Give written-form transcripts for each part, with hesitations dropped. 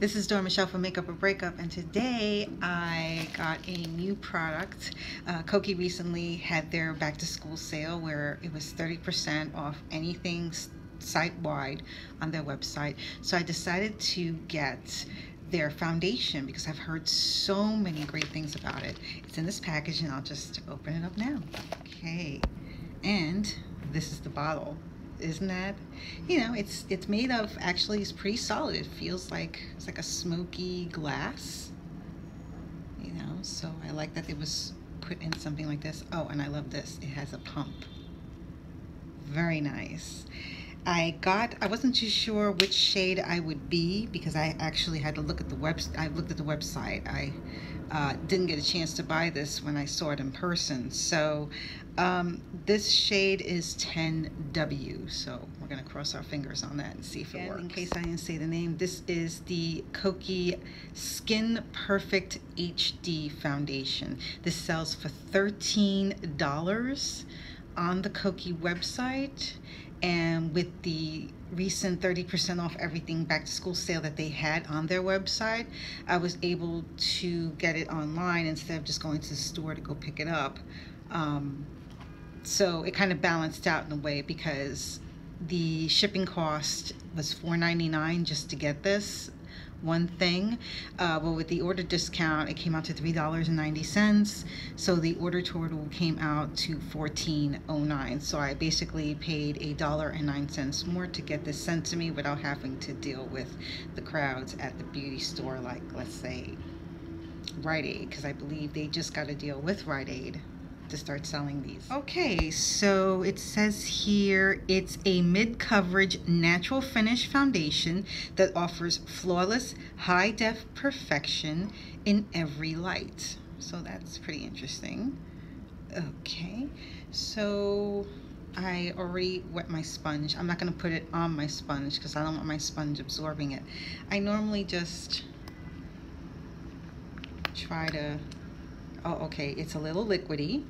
This is Dora Michelle from Makeup or Breakup, and today I got a new product. Kokie recently had their back to school sale where it was 30% off anything site-wide on their website. So I decided to get their foundation because I've heard so many great things about it. It's in this package and I'll just open it up now. Okay, and this is the bottle. Isn't that, it's made of, actually it's pretty solid. It feels like it's like a smoky glass, so I like that it was put in something like this. Oh, and I love this, it has a pump. Very nice. I wasn't too sure which shade I would be because I actually had to look at the website. I looked at the website. I didn't get a chance to buy this when I saw it in person. So this shade is 10W. So we're gonna cross our fingers on that and see if it works. In case I didn't say the name, this is the Kokie Skin Perfect HD Foundation. This sells for $13 on the Kokie website. And with the recent 30% off everything back to school sale that they had on their website, I was able to get it online instead of just going to the store to go pick it up. So it kind of balanced out in a way because the shipping cost was $4.99 just to get this one thing, but with the order discount it came out to $3.90, so the order total came out to $14.09. so I basically paid $1.09 more to get this sent to me without having to deal with the crowds at the beauty store, like let's say Rite Aid, because I believe they just got to deal with Rite Aid to start selling these. Okay, so it says here it's a mid-coverage natural finish foundation that offers flawless high-def perfection in every light. So that's pretty interesting. Okay, so I already wet my sponge. I'm not going to put it on my sponge because I don't want my sponge absorbing it. I normally just try to, oh okay, it's a little liquidy,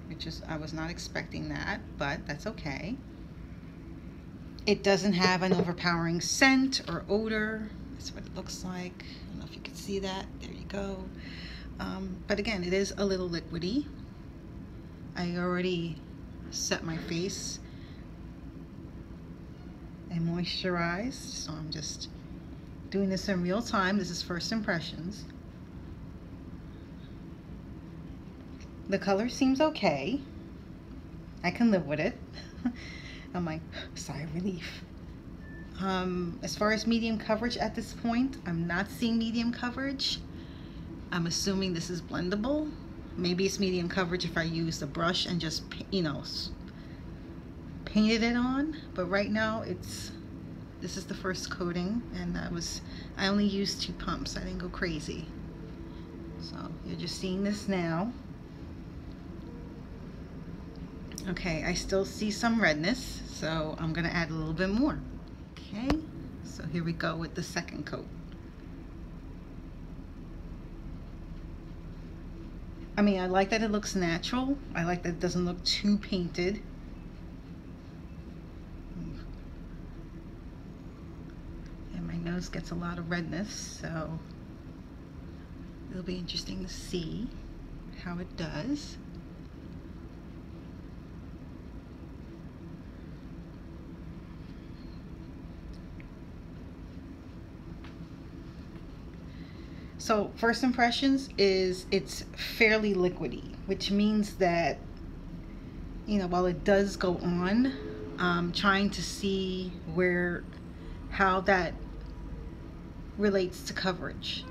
which is, I was not expecting that, but that's okay. It doesn't have an overpowering scent or odor. That's what it looks like. I don't know if you can see that. There you go. But again, it is a little liquidy. I already set my face and moisturized, so I'm just doing this in real time. This is first impressions. The color seems okay. I can live with it. I'm like, sigh of relief. As far as medium coverage at this point, I'm not seeing medium coverage. I'm assuming this is blendable. Maybe it's medium coverage if I use the brush and just, painted it on. But right now, this is the first coating, and I only used 2 pumps. I didn't go crazy. So you're just seeing this now. Okay, I still see some redness, so I'm gonna add a little bit more. Okay, so here we go with the second coat. I mean, I like that it looks natural. I like that it doesn't look too painted. And my nose gets a lot of redness, so it'll be interesting to see how it does. So first impressions is it's fairly liquidy, which means that, while it does go on, trying to see how that relates to coverage.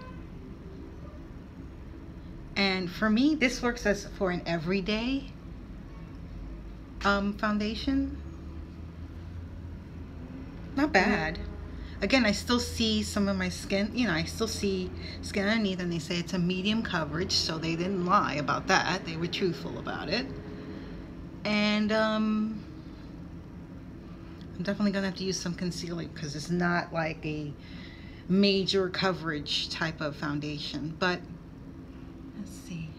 And for me, this works as for an everyday foundation. Not bad. Again, I still see some of my skin, I still see skin underneath, and they say it's a medium coverage, so they didn't lie about that. They were truthful about it. And I'm definitely gonna have to use some concealer because it's not like a major coverage type of foundation. But let's see.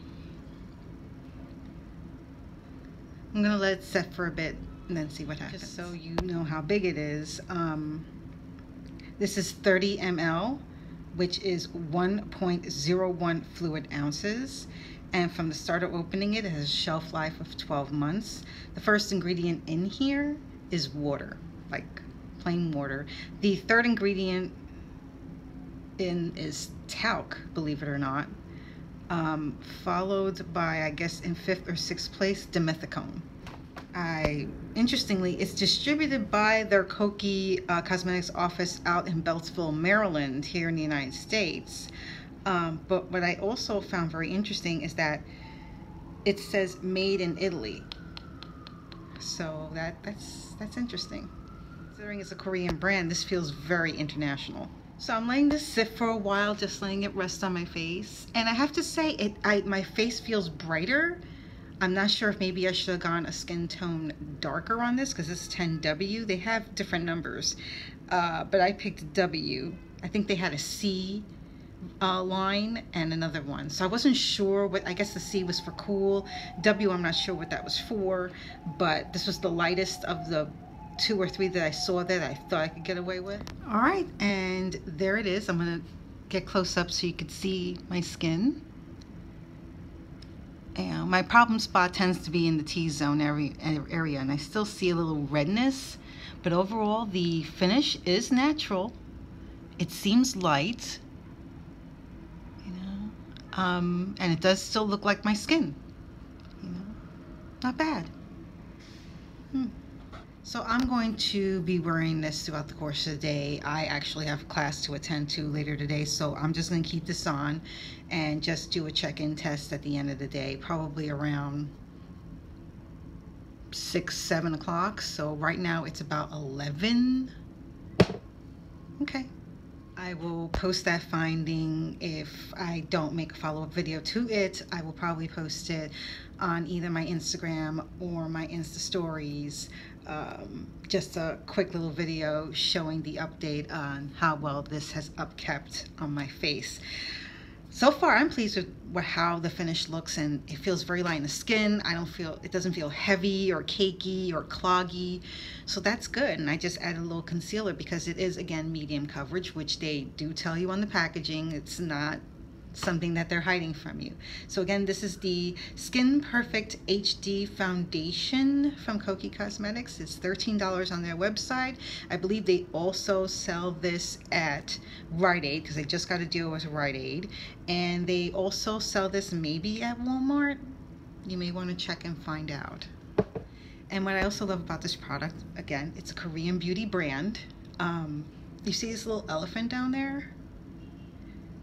I'm gonna let it set for a bit and then see what happens. Just so you know how big it is. This is 30 ml. which is 1.01 fluid ounces. And from the start of opening it, it has a shelf life of 12 months. The first ingredient in here is water, like plain water. The third ingredient in is talc, believe it or not, followed by, I guess, in 5th or 6th place, dimethicone. Interestingly, it's distributed by their Kokie Cosmetics office out in Beltsville, Maryland, here in the United States. But what I also found very interesting is that it says made in Italy. So that's interesting. Considering it's a Korean brand, this feels very international. So I'm letting this sit for a while, just letting it rest on my face. And I have to say, my face feels brighter. I'm not sure if maybe I should have gone a skin tone darker on this, because it's 10W. They have different numbers, but I picked W. I think they had a C line and another one. So I wasn't sure what, I guess the C was for cool. W, I'm not sure what that was for, but this was the lightest of the 2 or 3 that I saw that I thought I could get away with. All right, and there it is. I'm gonna get close up so you could see my skin. And my problem spot tends to be in the T-zone area, and I still see a little redness, but overall the finish is natural. It seems light, you know, and it does still look like my skin, you know, not bad. So I'm going to be wearing this throughout the course of the day. I actually have class to attend to later today, so I'm just going to keep this on and just do a check-in test at the end of the day, probably around 6, 7 o'clock. So right now it's about 11. Okay. I will post that finding. If I don't make a follow-up video to it, I will probably post it on either my Instagram or my Insta stories. Just a quick little video showing the update on how well this has upkept on my face. So far, I'm pleased with how the finish looks, and it feels very light in the skin. It doesn't feel heavy or cakey or cloggy, so that's good. And I just added a little concealer because it is, again, medium coverage, which they do tell you on the packaging. It's not something that they're hiding from you. So again, this is the Skin Perfect HD Foundation from Kokie Cosmetics. It's $13 on their website. I believe they also sell this at Rite Aid, because they just got a deal with Rite Aid. And they also sell this maybe at Walmart. You may want to check and find out. And what I also love about this product, again, it's a Korean beauty brand. You see this little elephant down there?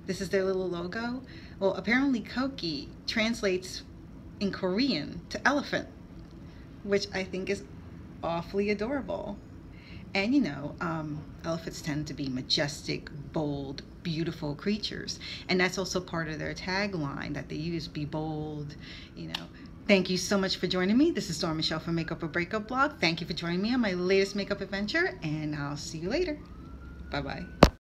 This is their little logo. Well, apparently Kokie translates in Korean to elephant, which I think is awfully adorable. And you know, elephants tend to be majestic, bold, beautiful creatures. And that's also part of their tagline that they use, be bold, you know. Thank you so much for joining me. This is Dawn Michelle from Makeup or Breakup blog. Thank you for joining me on my latest makeup adventure, and I'll see you later. Bye-bye.